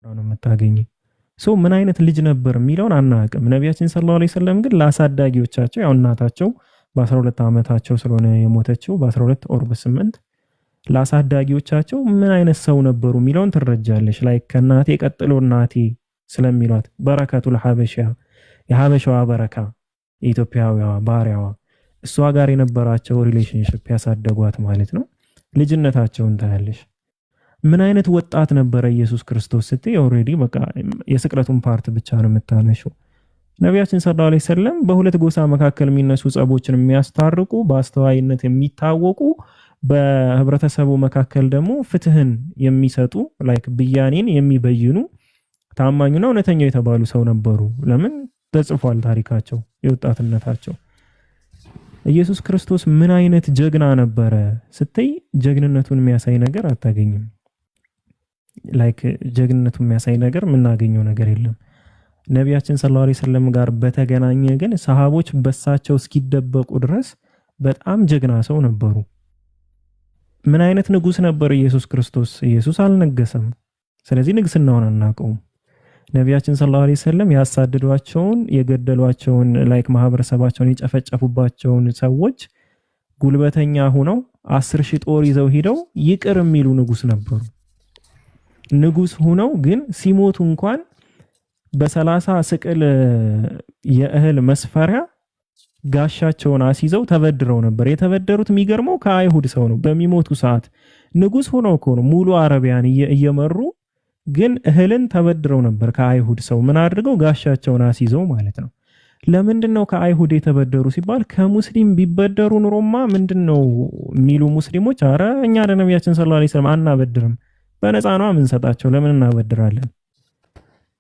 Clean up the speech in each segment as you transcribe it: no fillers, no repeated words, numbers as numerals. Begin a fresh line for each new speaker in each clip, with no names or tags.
ነው የምታገኝ። ምን አይነት ልጅ ነበር የሚለውን አናውቅም። ነቢያችን ሰለላሁ ዐለይሂ ወሰለም ግን ለአሳዳጊዎቻቸው ያው እናታቸው በ12 ዓመታቸው ስለሆነ የሞተችው በ12 ኦር በ8 ለአሳዳጊዎቻቸው ምን አይነት ሰው ነበሩ የሚለውን ትረጃለሽ። ላይ ከናቴ ቀጥሎ እናቴ ስለሚሏት በረከቱል ሐበሻ የሐበሻዋ በረካ የኢትዮጵያዊዋ ባሪያዋ እሷ ጋር የነበራቸው ሪሌሽንሺፕ ያሳደጓት ማለት ነው። ልጅነታቸውን ታያለሽ። ምን አይነት ወጣት ነበረ ኢየሱስ ክርስቶስ ስትይ ኦሬዲ በቃ የስቅለቱን ፓርት ብቻ ነው የምታነሺው። ነቢያችን ሰለላሁ ዐለይሂ ወሰለም በሁለት ጎሳ መካከል የሚነሱ ጸቦችን የሚያስታርቁ በአስተዋይነት የሚታወቁ በህብረተሰቡ መካከል ደግሞ ፍትህን የሚሰጡ ላይክ ብያኔን የሚበይኑ ታማኙና እውነተኛው የተባሉ ሰው ነበሩ። ለምን ተጽፏል ታሪካቸው የወጣትነታቸው። ኢየሱስ ክርስቶስ ምን አይነት ጀግና ነበረ ስትይ ጀግንነቱን የሚያሳይ ነገር አታገኝም። ላይክ ጀግንነቱን የሚያሳይ ነገር የምናገኘው ነገር የለም። ነቢያችን ሰለላሁ ዐለይሂ ወሰለም ጋር በተገናኘ ግን ሰሃቦች በሳቸው እስኪደበቁ ድረስ በጣም ጀግና ሰው ነበሩ። ምን አይነት ንጉስ ነበር ኢየሱስ ክርስቶስ? ኢየሱስ አልነገሰም። ስለዚህ ንግስናውን አናውቀውም። ነቢያችን ሰለላሁ ዐለይሂ ወሰለም ያሳደዷቸውን የገደሏቸውን ላይክ ማህበረሰባቸውን የጨፈጨፉባቸውን ሰዎች ጉልበተኛ ሆነው 10,000 ጦር ይዘው ሄደው ይቅር የሚሉ ንጉስ ነበሩ። ንጉስ ሆነው ግን ሲሞቱ እንኳን በ30 ስቅል የእህል መስፈሪያ ጋሻቸውን አስይዘው ተበድረው ነበር። የተበደሩት የሚገርመው ከአይሁድ ሰው ነው። በሚሞቱ ሰዓት ንጉስ ሆነው እኮ ነው ሙሉ አረቢያን እየመሩ ግን እህልን ተበድረው ነበር ከአይሁድ ሰው። ምን አድርገው? ጋሻቸውን አስይዘው ማለት ነው። ለምንድነው ከአይሁድ የተበደሩ ሲባል ከሙስሊም ቢበደሩ ኑሮማ ምንድነው የሚሉ ሙስሊሞች፣ አረ እኛ ለነቢያችን ሰለላሁ ዐለይሂ ወሰለም አናበድርም፣ በነፃ ነው የምንሰጣቸው፣ ለምን እናበድራለን?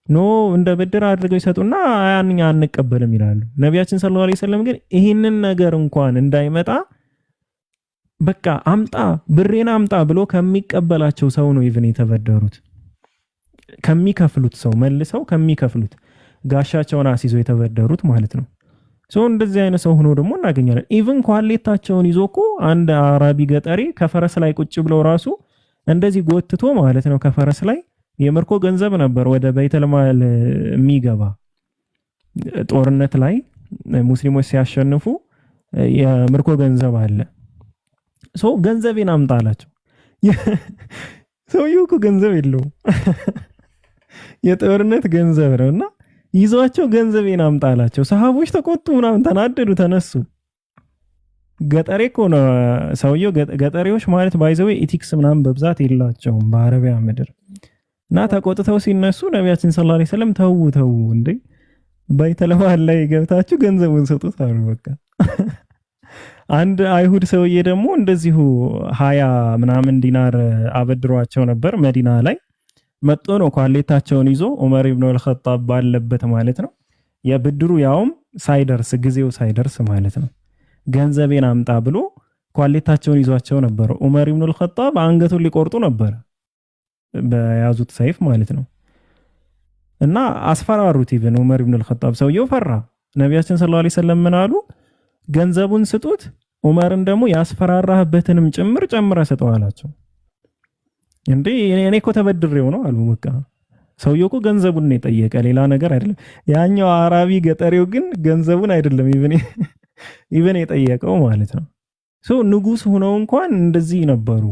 ኖ እንደ ብድር አድርገው ይሰጡና ያንኛ አንቀበልም ይላሉ። ነቢያችን ሰለላሁ ዐለይሂ ወሰለም ግን ይህንን ነገር እንኳን እንዳይመጣ በቃ አምጣ ብሬና አምጣ ብሎ ከሚቀበላቸው ሰው ነው ኢቭን የተበደሩት። ከሚከፍሉት ሰው መልሰው ከሚከፍሉት ጋሻቸውን አስይዘው የተበደሩት ማለት ነው። እንደዚህ አይነት ሰው ሆኖ ደግሞ እናገኛለን። ኢቭን ኳሌታቸውን ይዞ እኮ አንድ አራቢ ገጠሪ ከፈረስ ላይ ቁጭ ብለው ራሱ እንደዚህ ጎትቶ ማለት ነው ከፈረስ ላይ የምርኮ ገንዘብ ነበር ወደ በይተልማል የሚገባ። ጦርነት ላይ ሙስሊሞች ሲያሸንፉ የምርኮ ገንዘብ አለ። ገንዘቤን አምጣ አላቸው። ሰውየው እኮ ገንዘብ የለውም የጦርነት ገንዘብ ነውና ይዟቸው ገንዘቤን አምጣ አላቸው። ሰሃቦች ተቆጡ፣ ምናምን ተናደዱ፣ ተነሱ። ገጠሬ እኮ ነው ሰውየው። ገጠሬዎች ማለት ባይዘው ኢቲክስ ምናምን በብዛት የላቸውም በአረቢያ ምድር እና ተቆጥተው ሲነሱ ነቢያችን ሰለላሁ ዐለይሂ ወሰለም ተው እንዴ በይተልማል ላይ ገብታችሁ ገንዘቡን ሰጡት አሉ። በቃ አንድ አይሁድ ሰውዬ ደግሞ እንደዚሁ 20 ምናምን ዲናር አበድሯቸው ነበር መዲና ላይ መጥቶ ነው ኳሌታቸውን ይዞ ዑመር ኢብኑ አልኸጣብ ባለበት ማለት ነው የብድሩ ያውም ሳይደርስ ጊዜው ሳይደርስ ማለት ነው ገንዘቤን አምጣ ብሎ ኳሌታቸውን ይዟቸው ነበር። ዑመር ኢብኑ አልኸጣብ አንገቱን ሊቆርጡ ነበር በያዙት ሰይፍ ማለት ነው። እና አስፈራሩት ኢብኑ ዑመር ኢብኑ አልኸጣብ። ሰውየው ፈራ። ነቢያችን ሰለላሁ ዐለይሂ ወሰለም ምን አሉ? ገንዘቡን ስጡት፣ ዑመርን ደግሞ ያስፈራራህበትንም ጭምር ጨምረ ሰጠው አላቸው። እንዴ እኔ እኮ ተበድሬው ነው አሉ። በቃ ሰውየው እኮ ገንዘቡን ነው የጠየቀ ሌላ ነገር አይደለም። ያኛው አራቢ ገጠሬው ግን ገንዘቡን አይደለም ኢቭን የጠየቀው ማለት ነው። ንጉስ ሆነው እንኳን እንደዚህ ነበሩ።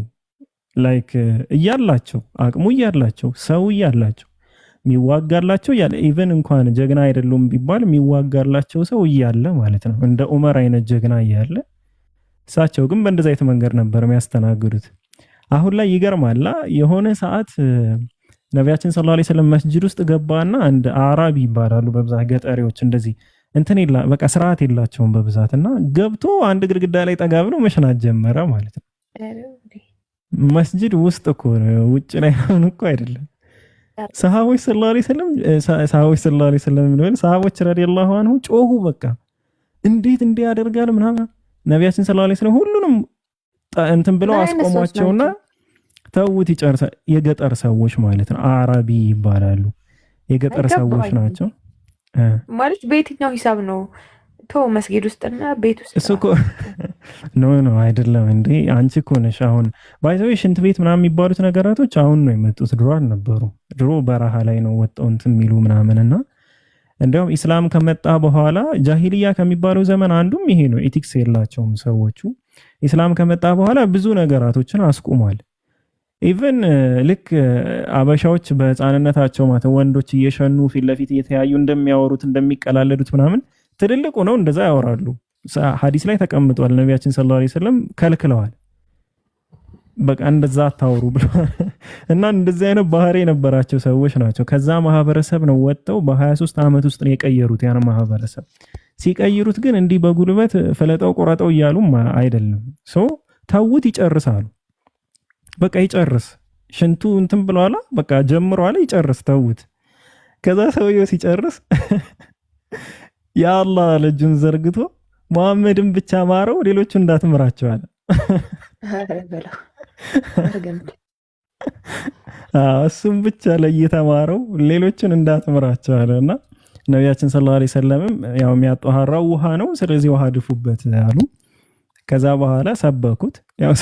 ላይክ እያላቸው አቅሙ እያላቸው ሰው እያላቸው የሚዋጋላቸው እያለ ኢቭን እንኳን ጀግና አይደሉም ቢባል የሚዋጋላቸው ሰው እያለ ማለት ነው እንደ ዑመር አይነት ጀግና እያለ እሳቸው ግን በእንደዛ አይነት መንገድ ነበር የሚያስተናግዱት። አሁን ላይ ይገርማል። የሆነ ሰዓት ነቢያችን ሰለላሁ ዐለይሂ ወሰለም መስጂድ ውስጥ ገባና አንድ አራቢ ይባላሉ በብዛት ገጠሪዎች እንደዚህ እንትን በቃ ስርዓት የላቸውም በብዛትና ገብቶ አንድ ግድግዳ ላይ ጠጋ ብሎ መሽናት ጀመረ ማለት ነው። መስጂድ ውስጥ እኮ ነው፣ ውጭ ላይ ሆኖ እኮ አይደለም። ሰሃቦች ሰለላሁ ዐለይሂ ወሰለም ሰሃቦች ረዲየላሁ ዐንሁ ጮሁ። በቃ እንዴት እንዲህ ያደርጋል ምናምን። ነቢያችን ሰለላሁ ዐለይሂ ወሰለም ሁሉንም እንትን ብለው አስቆሟቸውና ተውት ይጨርሳል። የገጠር ሰዎች ማለት ነው አራቢ ይባላሉ። የገጠር ሰዎች ናቸው
ማለት በየትኛው ሂሳብ ነው ቶ መስጊድ ውስጥና ቤት ውስጥ
እሱ እኮ ኖ አይደለም እንዴ አንቺ እኮ ነሽ አሁን ባይዘው ሽንት ቤት ምናምን የሚባሉት ነገራቶች አሁን ነው የመጡት፣ ድሮ አልነበሩ። ድሮ በረሃ ላይ ነው ወጣው እንትን የሚሉ ምናምንና እንዲያውም ኢስላም ከመጣ በኋላ ጃሂልያ ከሚባለው ዘመን አንዱም ይሄ ነው። ኤቲክስ የላቸውም ሰዎቹ። ኢስላም ከመጣ በኋላ ብዙ ነገራቶችን አስቁሟል። ኢቨን ልክ አበሻዎች በህፃንነታቸው ማለት ወንዶች እየሸኑ ፊት ለፊት እየተያዩ እንደሚያወሩት እንደሚቀላለዱት ምናምን ትልልቁ ነው እንደዛ ያወራሉ። ሐዲስ ላይ ተቀምጧል። ነቢያችን ሰለላሁ ዐለይሂ ወሰለም ከልክለዋል። በቃ እንደዛ አታወሩ ብለዋል። እና እንደዚህ አይነት ባህሪ የነበራቸው ሰዎች ናቸው። ከዛ ማህበረሰብ ነው ወጥተው በ23 ዓመት ውስጥ ነው የቀየሩት። ያን ማህበረሰብ ሲቀይሩት ግን እንዲህ በጉልበት ፍለጠው ቆረጠው እያሉም አይደለም። ተውት ይጨርሳሉ። በቃ ይጨርስ ሽንቱ እንትን ብለዋላ በቃ ጀምሯል፣ ይጨርስ ተውት። ከዛ ሰውየው ሲጨርስ የአላህ ልጁን ዘርግቶ መሐመድን ብቻ ማረው ሌሎቹ እንዳትምራቸው አለ። እሱም ብቻ ለየተማረው ሌሎችን እንዳትምራቸው አለ። እና ነቢያችን ሰለላሁ ዐለይሂ ወሰለምም ያው የሚያጠሃራው ውሃ ነው፣ ስለዚህ ውሃ ድፉበት አሉ። ከዛ በኋላ ሰበኩት። ያው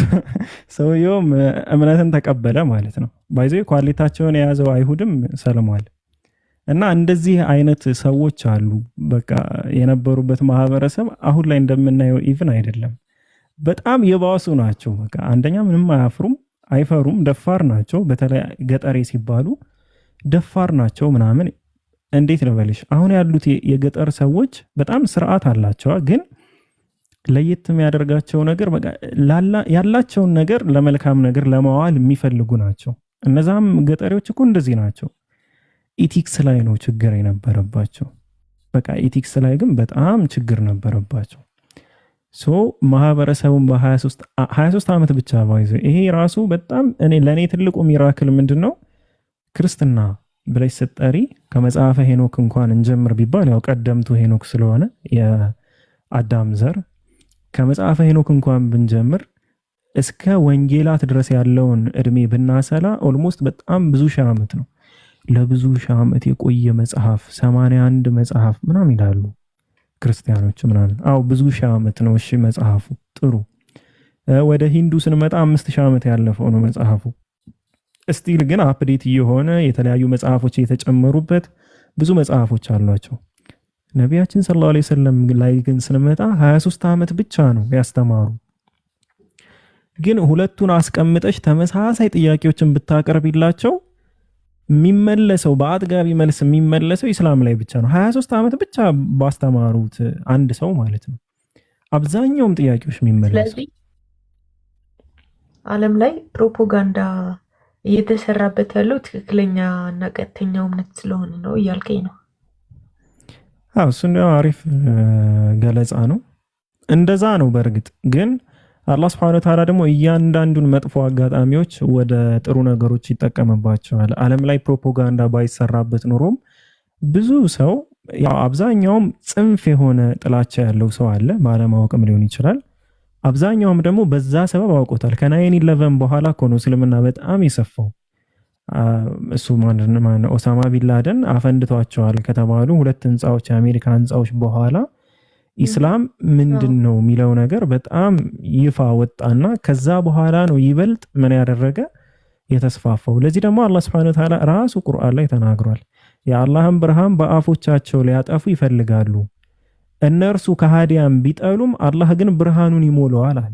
ሰውየውም እምነትን ተቀበለ ማለት ነው። ባይዘ ኳሊታቸውን የያዘው አይሁድም ሰልሟል። እና እንደዚህ አይነት ሰዎች አሉ። በቃ የነበሩበት ማህበረሰብ አሁን ላይ እንደምናየው ኢቭን አይደለም፣ በጣም የባሱ ናቸው። በቃ አንደኛ ምንም አያፍሩም፣ አይፈሩም፣ ደፋር ናቸው። በተለይ ገጠሬ ሲባሉ ደፋር ናቸው ምናምን። እንዴት ነው በልሽ፣ አሁን ያሉት የገጠር ሰዎች በጣም ስርዓት አላቸው፣ ግን ለየት የሚያደርጋቸው ነገር በቃ ያላቸውን ነገር ለመልካም ነገር ለማዋል የሚፈልጉ ናቸው። እነዛም ገጠሬዎች እኮ እንደዚህ ናቸው። ኢቲክስ ላይ ነው ችግር የነበረባቸው። በቃ ኢቲክስ ላይ ግን በጣም ችግር ነበረባቸው። ማህበረሰቡን በ23 ዓመት ብቻ ባይዘ ይሄ ራሱ በጣም ለእኔ ትልቁ ሚራክል ምንድን ነው? ክርስትና ብለሽ ስትጠሪ ከመጽሐፈ ሄኖክ እንኳን እንጀምር ቢባል ያው ቀደምቱ ሄኖክ ስለሆነ የአዳም ዘር ከመጽሐፈ ሄኖክ እንኳን ብንጀምር እስከ ወንጌላት ድረስ ያለውን እድሜ ብናሰላ ኦልሞስት በጣም ብዙ ሺህ ዓመት ነው። ለብዙ ሺህ ዓመት የቆየ መጽሐፍ 81 መጽሐፍ ምናምን ይላሉ ክርስቲያኖች ምናምን። አዎ ብዙ ሺህ ዓመት ነው። እሺ መጽሐፉ ጥሩ። ወደ ሂንዱ ስንመጣ 5000 ዓመት ያለፈው ነው መጽሐፉ። እስቲል ግን አፕዴት እየሆነ የተለያዩ መጽሐፎች የተጨመሩበት ብዙ መጽሐፎች አሏቸው። ነቢያችን ሰለላሁ ዐለይሂ ወሰለም ላይ ግን ስንመጣ 23 ዓመት ብቻ ነው ያስተማሩ። ግን ሁለቱን አስቀምጠሽ ተመሳሳይ ጥያቄዎችን ብታቀርቢላቸው የሚመለሰው በአጥጋቢ መልስ የሚመለሰው ኢስላም ላይ ብቻ ነው። 23 ዓመት ብቻ ባስተማሩት አንድ ሰው ማለት ነው አብዛኛውም ጥያቄዎች የሚመለሰው።
ስለዚህ ዓለም ላይ ፕሮፓጋንዳ እየተሰራበት ያለው ትክክለኛ እና ቀጥተኛው እምነት ስለሆነ ነው እያልከኝ ነው?
አዎ እሱ ነው አሪፍ ገለጻ ነው። እንደዛ ነው። በእርግጥ ግን አላህ Subhanahu Wa Ta'ala ደግሞ እያንዳንዱን መጥፎ አጋጣሚዎች ወደ ጥሩ ነገሮች ይጠቀምባቸዋል። ዓለም ላይ ፕሮፓጋንዳ ባይሰራበት ኖሮም ብዙ ሰው ያው አብዛኛውም ጽንፍ የሆነ ጥላቻ ያለው ሰው አለ፣ ባለማወቅም ሊሆን ይችላል። አብዛኛውም ደግሞ በዛ ሰበብ አውቆታል። ከ9/11 በኋላ እኮ ነው እስልምና በጣም የሰፋው። እሱ ማን ኦሳማ ቢንላደን አፈንድቷቸዋል ከተባሉ 2 ህንጻዎች የአሜሪካ ህንጻዎች በኋላ ኢስላም ምንድን ነው የሚለው ነገር በጣም ይፋ ወጣና ከዛ በኋላ ነው ይበልጥ ምን ያደረገ የተስፋፋው። ለዚህ ደግሞ አላህ Subhanahu Wa Ta'ala ራሱ ቁርአን ላይ ተናግሯል። የአላህን ብርሃን በአፎቻቸው ሊያጠፉ ይፈልጋሉ፣ እነርሱ ከሃዲያን ቢጠሉም አላህ ግን ብርሃኑን ይሞላዋል አለ።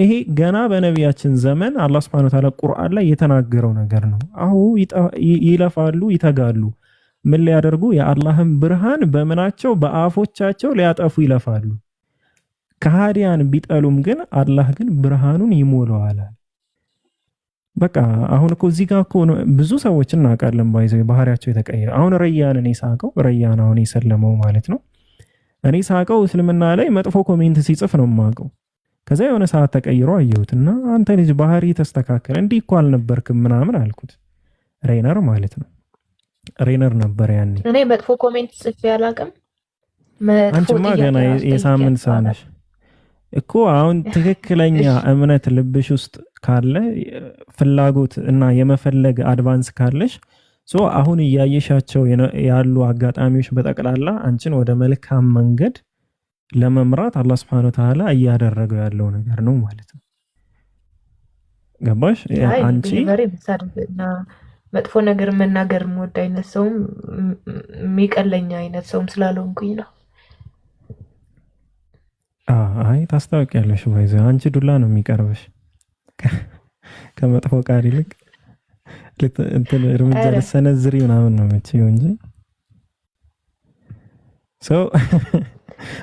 ይሄ ገና በነቢያችን ዘመን አላህ Subhanahu Wa Ta'ala ቁርአን ላይ የተናገረው ነገር ነው። ይለፋሉ፣ ይተጋሉ፣ ምን ሊያደርጉ? የአላህን ብርሃን በምናቸው በአፎቻቸው ሊያጠፉ ይለፋሉ። ከሃዲያን ቢጠሉም ግን አላህ ግን ብርሃኑን ይሞላዋል። በቃ አሁን እኮ እዚህ ጋር እኮ ብዙ ሰዎች እናውቃለን ባይዘው ባህሪያቸው የተቀየረ። አሁን ረያን እኔ ሳቀው ረያን አሁን የሰለመው ማለት ነው። እኔ ሳቀው እስልምና ላይ መጥፎ ኮሜንት ሲጽፍ ነው የማውቀው። ከዛ የሆነ ሰዓት ተቀይሮ አየሁትና አንተ ልጅ ባህሪ ተስተካከለ እንዲህ እኮ አልነበርክም ምናምን አልኩት። ሬነር ማለት ነው ሬነር ነበር ያኔ።
እኔ መጥፎ ኮሜንት ጽፌ አላውቅም።
አንቺማ ገና የሳምንት ሰው ነሽ እኮ። አሁን ትክክለኛ እምነት ልብሽ ውስጥ ካለ ፍላጎት እና የመፈለግ አድቫንስ ካለሽ ሶ አሁን እያየሻቸው ያሉ አጋጣሚዎች በጠቅላላ አንቺን ወደ መልካም መንገድ ለመምራት አላህ Subhanahu Wa Ta'ala እያደረገው ያለው ነገር ነው ማለት ነው። ገባሽ? አንቺ
ቢሄቨሪ ምሳድና መጥፎ ነገር መናገር የምወድ አይነት ሰውም የሚቀለኝ አይነት ሰውም ስላልሆንኩኝ ነው።
አይ ታስታውቂያለሽ፣ ወይዘ አንቺ ዱላ ነው የሚቀርብሽ ከመጥፎ ቃል ይልቅ እንትን እርምጃ ልትሰነዝሪ ምናምን ነው የምትይው እንጂ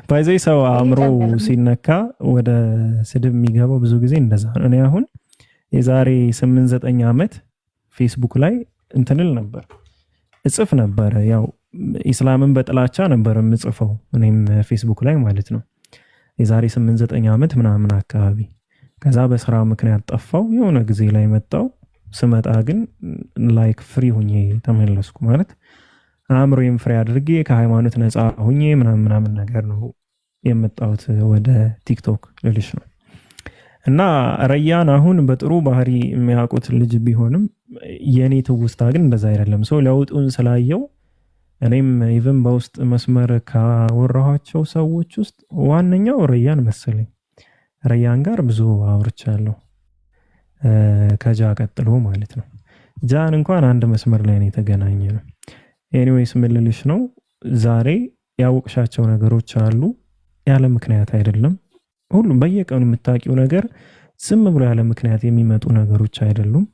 ባይዘይ ሰው አእምሮ ሲነካ ወደ ስድብ የሚገባው ብዙ ጊዜ እንደዛ ነው። እኔ አሁን የዛሬ 8-9 ዓመት ፌስቡክ ላይ እንትንል ነበር እጽፍ ነበር። ያው ኢስላምን በጥላቻ ነበር የምጽፈው እኔም ፌስቡክ ላይ ማለት ነው። የዛሬ 8-9 ዓመት ምናምን አካባቢ። ከዛ በስራ ምክንያት ጠፋው። የሆነ ጊዜ ላይ መጣው። ስመጣ ግን ላይክ ፍሪ ሁኜ ተመለስኩ። ማለት አእምሮዬን ፍሪ አድርጌ ከሃይማኖት ነፃ ሁኜ ምናምን ነገር ነው የመጣሁት ወደ ቲክቶክ ልልሽ ነው። እና ረያን አሁን በጥሩ ባህሪ የሚያውቁት ልጅ ቢሆንም የኔ ትውስታ ግን እንደዛ አይደለም። ሰው ለውጡን ስላየው እኔም ኢቭን በውስጥ መስመር ካወራኋቸው ሰዎች ውስጥ ዋነኛው ረያን መሰለኝ። ረያን ጋር ብዙ አውርቻለሁ ከጃ ቀጥሎ ማለት ነው። ጃን እንኳን አንድ መስመር ላይ ነው የተገናኘ ነው። ኤኒዌይስ ምልልሽ ነው ዛሬ ያወቅሻቸው ነገሮች አሉ፣ ያለ ምክንያት አይደለም። ሁሉም በየቀኑ የምታውቂው ነገር ዝም ብሎ ያለ ምክንያት የሚመጡ ነገሮች አይደሉም።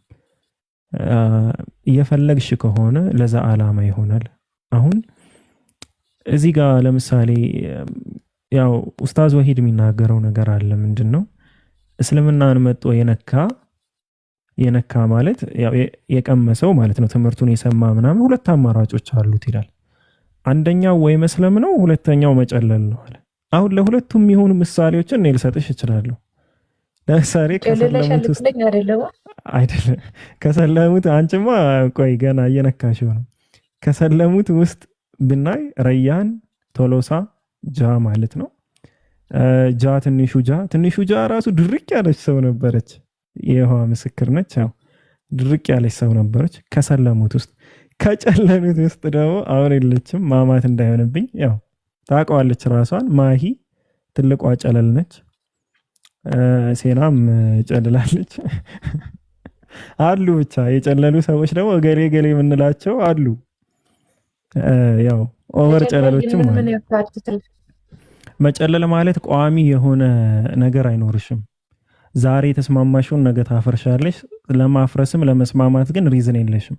እየፈለግሽ ከሆነ ለዛ ዓላማ ይሆናል። አሁን እዚህ ጋር ለምሳሌ ያው ኡስታዝ ወሂድ የሚናገረው ነገር አለ። ምንድነው እስልምናን መጥቶ የነካ ማለት ያው የቀመሰው ማለት ነው። ትምህርቱን የሰማ ምናምን ሁለት አማራጮች አሉት ይላል። አንደኛው ወይ መስለም ነው፣ ሁለተኛው መጨለል ነው አለ። አሁን ለሁለቱም የሚሆኑ ምሳሌዎችን እኔ ልሰጥሽ እችላለሁ። ለምሳሌ ከሰለሙት አንቺማ ቆይ ገና እየነካሽው ነው። ከሰለሙት ውስጥ ብናይ ረያን፣ ቶሎሳ፣ ጃ ማለት ነው። ጃ ትንሹ ጃ ራሱ ድርቅ ያለች ሰው ነበረች። የይሖዋ ምስክር ነች። ያው ድርቅ ያለች ሰው ነበረች ከሰለሙት ውስጥ። ከጨለሉት ውስጥ ደግሞ አሁን የለችም፣ ማማት እንዳይሆንብኝ ያው ታውቀዋለች ራሷን። ማሂ ትልቋ ጨለል ነች። ሴናም ጨልላለች አሉ። ብቻ የጨለሉ ሰዎች ደግሞ ገሌ የምንላቸው አሉ። ያው ኦቨር ጨለሎችም አሉ። መጨለል ማለት ቋሚ የሆነ ነገር አይኖርሽም። ዛሬ የተስማማሽውን ነገ ታፈርሻለሽ። ለማፍረስም ለመስማማት ግን ሪዝን የለሽም።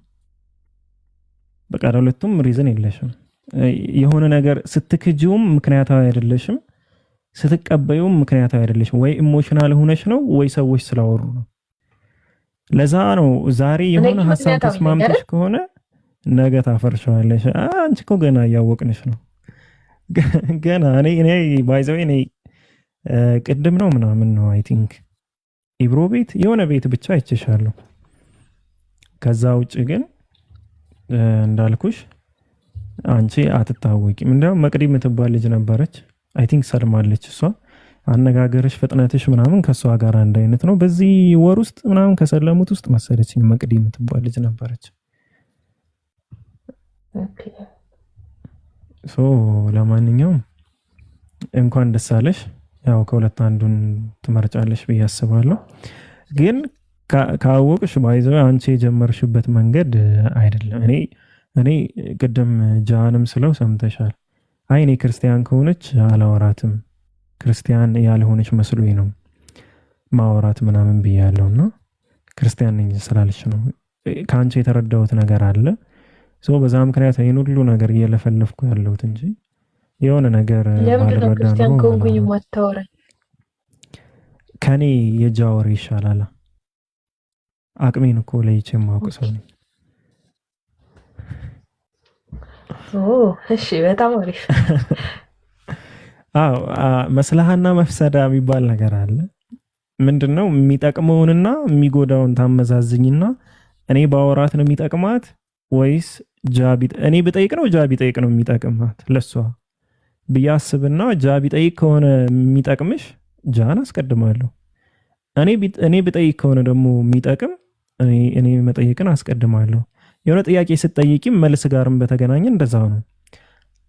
በቃ ለሁለቱም ሪዝን የለሽም። የሆነ ነገር ስትክጂውም ምክንያታዊ አይደለሽም፣ ስትቀበዩም ምክንያታዊ አይደለሽም። ወይ ኢሞሽናል ሆነሽ ነው ወይ ሰዎች ስላወሩ ነው። ለዛ ነው ዛሬ የሆነ ሀሳብ ተስማምተሽ ከሆነ ነገ ታፈርሻለሽ። አንቺ እኮ ገና እያወቅንሽ ነው። ገና እኔ ባይዘው እኔ ቅድም ነው ምናምን ነው አይ ቲንክ ኢብሮ ቤት የሆነ ቤት ብቻ አይቼሻለሁ። ከዛ ውጭ ግን እንዳልኩሽ አንቺ አትታወቂም። እንደውም መቅዲ የምትባል ልጅ ነበረች አይ ቲንክ ሰልማለች። እሷ አነጋገርሽ፣ ፍጥነትሽ ምናምን ከሷ ጋር አንድ አይነት ነው። በዚህ ወር ውስጥ ምናምን ከሰለሙት ውስጥ መሰለችኝ መቅዲ የምትባል ልጅ ነበረች። ሶ ለማንኛውም እንኳን ደስ አለሽ። ያው ከሁለት አንዱን ትመርጫለሽ ብዬ አስባለሁ። ግን ካወቅሽ ባይዘው አንቺ የጀመርሽበት መንገድ አይደለም። እኔ ቅድም ጃንም ስለው ሰምተሻል። አይ እኔ ክርስቲያን ከሆነች አላወራትም፣ ክርስቲያን ያልሆነች መስሎኝ ነው ማወራት ምናምን ብያለሁና ክርስቲያን ነኝ ስላልሽ ነው። ከአንቺ የተረዳሁት ነገር አለ። በዛ ምክንያት ይህን ሁሉ ነገር እየለፈለፍኩ ያለሁት እንጂ የሆነ ነገር ባልረዳ ነው። ከኔ የጃ ወሬ ይሻላል። አቅሜን እኮ ለይቼ የማውቅ ሰው ነኝ።
እሺ በጣም አሪፍ።
አዎ መስለሃና መፍሰዳ የሚባል ነገር አለ። ምንድነው የሚጠቅመውንና የሚጎዳውን ታመዛዝኝና እኔ ባወራት ነው የሚጠቅማት ወይስ እኔ ብጠይቅ ነው ጃ ቢጠይቅ ነው የሚጠቅማት ለሷ ብያስብና ጃ ቢጠይቅ ከሆነ የሚጠቅምሽ ጃን አስቀድማለሁ። እኔ ብጠይቅ ከሆነ ደግሞ የሚጠቅም እኔ መጠየቅን አስቀድማለሁ። የሆነ ጥያቄ ስትጠይቂም መልስ ጋርም በተገናኘ እንደዛው ነው።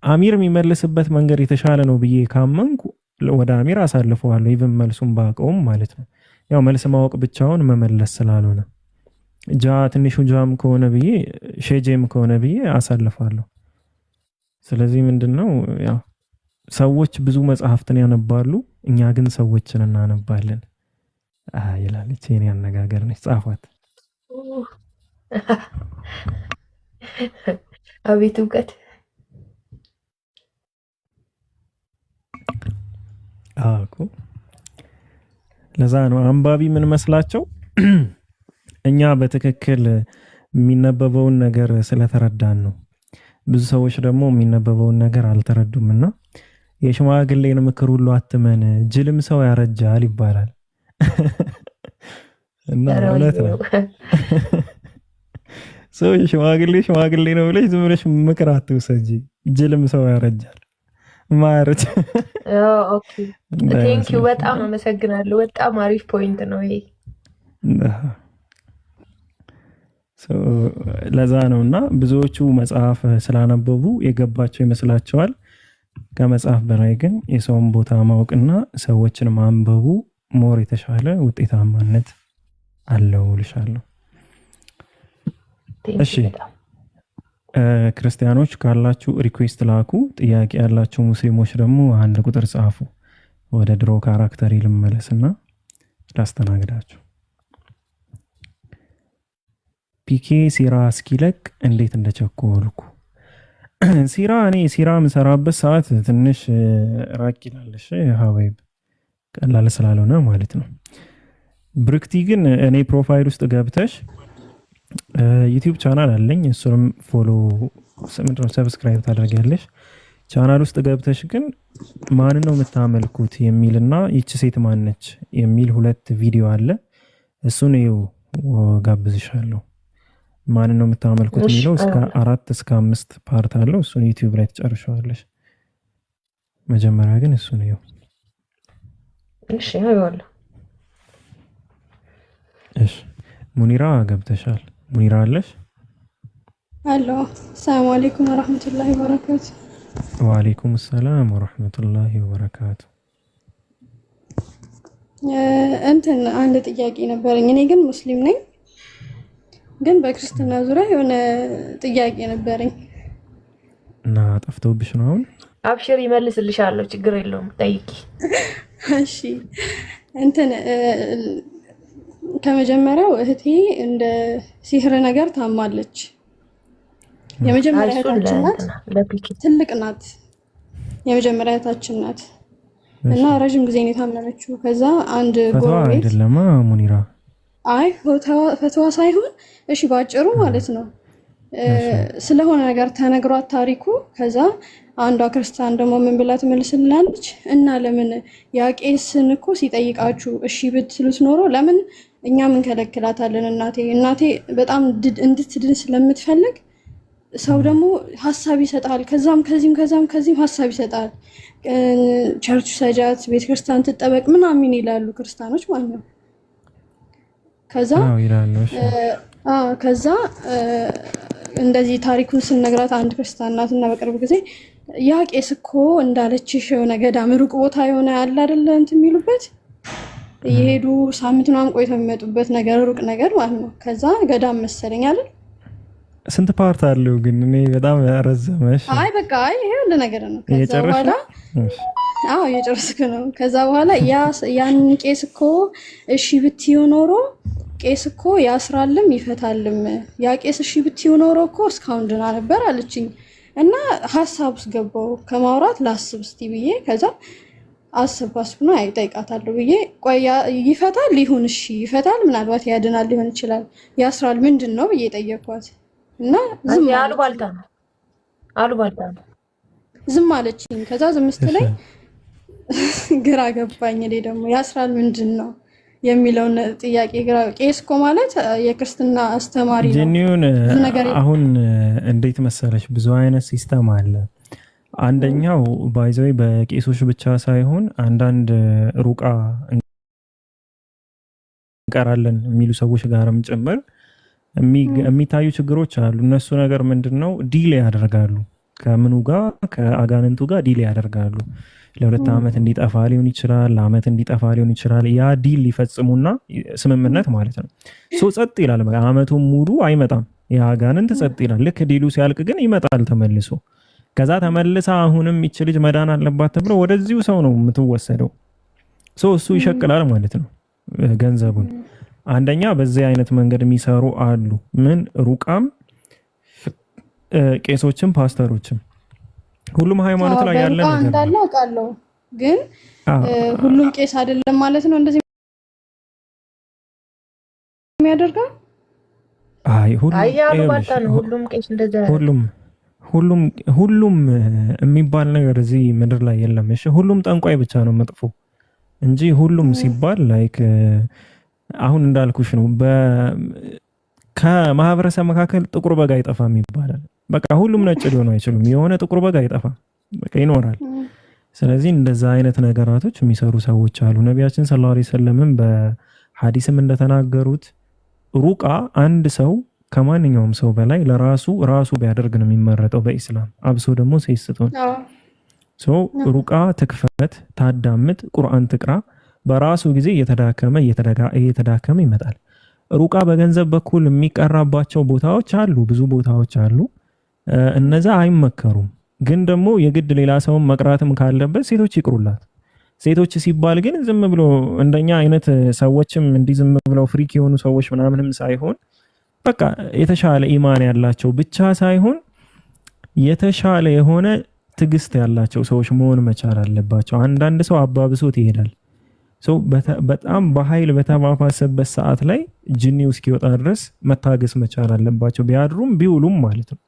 አሚር የሚመልስበት መንገድ የተሻለ ነው ብዬ ካመንኩ ወደ አሚር አሳልፈዋለሁ፣ ኢቭን መልሱን ባውቀውም ማለት ነው። ያው መልስ ማወቅ ብቻውን መመለስ ስላልሆነ ትንሹ ጃም ከሆነ ብዬ ሼጄም ከሆነ ብዬ አሳልፋለሁ። ስለዚህ ምንድነው ያው ሰዎች ብዙ መጽሐፍትን ያነባሉ፣ እኛ ግን ሰዎችን እናነባለን ይላል። የኔ አነጋገር ነች፣ ጻፏት።
አቤት እውቀት!
እኮ ለዛ ነው አንባቢ ምን መስላቸው እኛ በትክክል የሚነበበውን ነገር ስለተረዳን ነው። ብዙ ሰዎች ደግሞ የሚነበበውን ነገር አልተረዱምና የሽማግሌን ምክር ሁሉ አትመን ጅልም ሰው ያረጃል ይባላል። እና እውነት ነው። ሰው ሽማግሌ ነው ብለሽ ዝም ብለሽ ምክር አትውሰጂ፣ ጅልም ሰው ያረጃል። ማረች
ኦኬ ቴንኪው፣ በጣም አመሰግናለሁ። በጣም አሪፍ ፖይንት ነው ይሄ።
ለዛ ነው እና ብዙዎቹ መጽሐፍ ስላነበቡ የገባቸው ይመስላቸዋል። ከመጽሐፍ በላይ ግን የሰውን ቦታ ማወቅና ሰዎችን ማንበቡ ሞር የተሻለ ውጤታማነት አለው ልሻለሁ። እሺ ክርስቲያኖች ካላችሁ ሪኩዌስት ላኩ። ጥያቄ ያላችሁ ሙስሊሞች ደግሞ 1 ቁጥር ጻፉ። ወደ ድሮ ካራክተር ልመለስና ላስተናግዳችሁ። ፒኬ ሲራ እስኪለቅ እንዴት እንደቸኮልኩ። እኔ ሲራ የምሰራበት ሰዓት ትንሽ ራቅ ይላለሽ ሀባይብ፣ ቀላል ስላልሆነ ማለት ነው። ብርክቲ ግን እኔ ፕሮፋይል ውስጥ ገብተሽ ዩቲዩብ ቻናል አለኝ፣ እሱንም ፎሎ ሰብስክራይብ ታደርጊያለሽ። ቻናል ውስጥ ገብተሽ ግን ማንን ነው የምታመልኩት የሚልና ይቺ ሴት ማነች የሚል 2 ቪዲዮ አለ። እሱን ይኸው ጋብዝሻለሁ። ማንን ነው የምታመልኩት የሚለው እስከ 4 እስከ 5 ፓርት አለው። እሱን ዩቲዩብ ላይ ትጨርሻለሽ። መጀመሪያ ግን እሱን ይኸው።
እሺ አይዋለሁ።
እሺ ሙኒራ ገብተሻል። ሙኒራ አለሽ?
አሎ ሰላም አለይኩም ወራህመቱላሂ ወበረካቱ።
ወአለይኩም ሰላም ወራህመቱላሂ ወበረካቱ።
እንትን አንድ ጥያቄ ነበረኝ። እኔ ግን ሙስሊም ነኝ፣ ግን በክርስትና ዙሪያ የሆነ ጥያቄ ነበረኝ
እና ጠፍቶብሽ ነው አሁን?
አብሽር ይመልስልሻለሁ፣ ችግር የለውም ጠይቂ።
እሺ እንትን ከመጀመሪያው እህቴ እንደ ሲህር ነገር ታማለች። የመጀመሪያ እህታችን ናት፣ ትልቅ ናት፣ የመጀመሪያ እህታችን ናት እና ረጅም ጊዜ ነው የታመመችው። ከዛ አንድ ጎረቤት
አይደለም ሙኒራ፣
አይ ፈትዋ ሳይሆን እሺ ባጭሩ ማለት ነው ስለሆነ ነገር ተነግሯት ታሪኩ። ከዛ አንዷ ክርስቲያን ደግሞ ምን ብላ ትመልስልናለች? እና ለምን ያቄስን እኮ ሲጠይቃችሁ እሺ ብትሉት ኖሮ ለምን እኛ ምን ከለክላታለን? እናቴ በጣም እንድትድን ስለምትፈልግ ሰው ደግሞ ሀሳብ ይሰጣል። ከዛም ከዚህም ሀሳብ ይሰጣል። ቸርቹ ሰጃት፣ ቤተክርስቲያን ትጠበቅ ምናምን ይላሉ ክርስቲያኖች ማለት ነው። ከዛ እንደዚህ ታሪኩን ስነግራት አንድ ክርስቲያን ናት እና በቅርብ ጊዜ ያ ቄስ እኮ እንዳለችሽ የሆነ ገዳም ሩቅ ቦታ የሆነ ያለ አይደለ እንትን የሚሉበት እየሄዱ ሳምንት ምናምን ቆይተው የሚመጡበት ነገር ሩቅ ነገር ማለት ነው። ከዛ ገዳም መሰለኝ አይደል?
ስንት ፓርት አለው ግን? እኔ በጣም ያረዘመሽ።
አይ በቃ ይሄ ሁሉ ነገር ነው። ከዛ በኋላ እየጨረስኩ ነው። ከዛ በኋላ ያን ቄስ እኮ እሺ ብትይው ኖሮ ቄስ እኮ ያስራልም ይፈታልም። ያ ቄስ እሺ ብትይው ኖሮ እኮ እስካሁን ድና ነበር አለችኝ እና ሀሳብ ውስጥ ገባው ከማውራት ላስብ እስቲ ብዬ ከዛ አስባስብና አይጠይቃታለሁ ብዬ ቆይ ይፈታል ይሁን እሺ ይፈታል ምናልባት ያድናል ሊሆን ይችላል ያስራል ምንድን ነው ብዬ ጠየኳት እና አሉባልታ ነው ዝም አለችኝ። ከዛ ዝም ስትለኝ ግራ ገባኝ። እኔ ደግሞ ያስራል ምንድን ነው የሚለውን ጥያቄ ግራ ቄስ እኮ ማለት የክርስትና አስተማሪ ነው።
ጀኒውን አሁን እንዴት መሰለሽ ብዙ አይነት ሲስተም አለ። አንደኛው ባይዘይ በቄሶች ብቻ ሳይሆን አንዳንድ ሩቃ እንቀራለን የሚሉ ሰዎች ጋርም ጭምር የሚታዩ ችግሮች አሉ። እነሱ ነገር ምንድነው? ዲሌ ያደርጋሉ። ከምኑ ጋር ከአጋንንቱ ጋር ዲሌ ያደርጋሉ። ለ2 ዓመት እንዲጠፋ ሊሆን ይችላል፣ ለዓመት እንዲጠፋ ሊሆን ይችላል። ያ ዲል ሊፈጽሙና ስምምነት ማለት ነው። ጸጥ ይላል። ዓመቱን ሙሉ አይመጣም። ያ አጋንንት ጸጥ ይላል። ልክ ዲሉ ሲያልቅ ግን ይመጣል ተመልሶ። ከዛ ተመልሳ አሁንም ይች ልጅ መዳን አለባት ተብሎ ወደዚሁ ሰው ነው የምትወሰደው። እሱ ይሸቅላል ማለት ነው ገንዘቡን። አንደኛ በዚህ አይነት መንገድ የሚሰሩ አሉ። ምን ሩቃም ቄሶችም ፓስተሮችም ሁሉም ሃይማኖት ላይ ያለ ነገር
እንዳለ አውቃለሁ፣ ግን ሁሉም ቄስ አይደለም ማለት ነው እንደዚህ የሚያደርገው።
አይ
ሁሉም ቄስ እንደዛ
ሁሉም የሚባል ነገር እዚህ ምድር ላይ የለም። እሺ ሁሉም ጠንቋይ ብቻ ነው መጥፎ እንጂ ሁሉም ሲባል ላይክ አሁን እንዳልኩሽ ነው። ከማህበረሰብ መካከል ጥቁር በግ አይጠፋም ይባላል። በቃ ሁሉም ነጭ ሊሆኑ አይችሉም። የሆነ ጥቁር በግ አይጠፋም፣ በቃ ይኖራል። ስለዚህ እንደዛ አይነት ነገራቶች የሚሰሩ ሰዎች አሉ። ነቢያችን ሰለላሁ ዐለይሂ ወሰለም በሐዲስም እንደተናገሩት ሩቃ አንድ ሰው ከማንኛውም ሰው በላይ ራሱ ቢያደርግ ነው የሚመረጠው በኢስላም። አብሶ ደግሞ ሴት ስትሆን ሩቃ ትክፈት፣ ታዳምጥ፣ ቁርአን ትቅራ። በራሱ ጊዜ እየተዳከመ ይመጣል። ሩቃ በገንዘብ በኩል የሚቀራባቸው ቦታዎች አሉ፣ ብዙ ቦታዎች አሉ። እነዛ አይመከሩም። ግን ደግሞ የግድ ሌላ ሰውን መቅራትም ካለበት ሴቶች ይቅሩላት። ሴቶች ሲባል ግን ዝም ብሎ እንደኛ አይነት ሰዎችም እንዲህ ዝም ብለው ፍሪክ የሆኑ ሰዎች ምናምንም ሳይሆን በቃ የተሻለ ኢማን ያላቸው ብቻ ሳይሆን የተሻለ የሆነ ትዕግስት ያላቸው ሰዎች መሆን መቻል አለባቸው። አንዳንድ ሰው አባብሶት ይሄዳል። በጣም በኃይል በተባባሰበት ሰዓት ላይ ጅኒው እስኪወጣ ድረስ መታገስ መቻል አለባቸው፣ ቢያድሩም ቢውሉም ማለት ነው።